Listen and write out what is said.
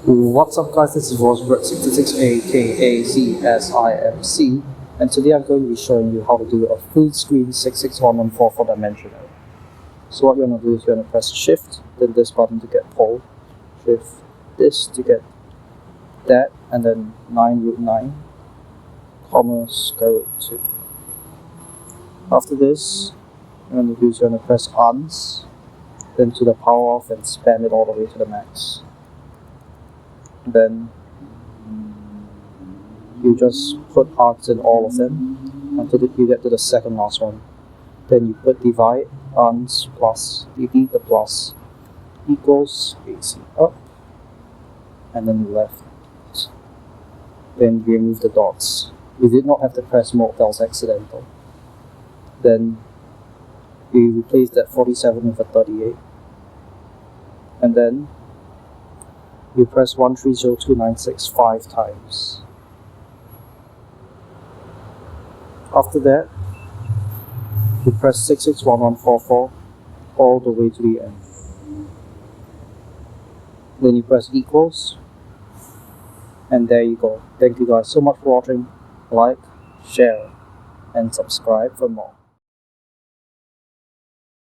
What's up guys, this is fx-96SG aka CSIMC, and today I'm going to be showing you how to do a full screen 66114 4-dimensional. So what you want to do is you want to press shift, then this button to get pole, shift this to get that, and then 9√9, comma square root 2. After this, you want to do is you want to press uns, then to the power off and span it all the way to the max. Then you just put arcs in all of them until you get to the second last one. Then you put divide, uns, plus, delete the plus, equals, AC up, and then left. Then remove the dots. You did not have to press mode, that was accidental. Then you replace that 47 with a 38. And then you press 1302965 5 times. After that, you press 661144 all the way to the end. Then you press equals, and there you go. Thank you guys so much for watching. Like, share, and subscribe for more.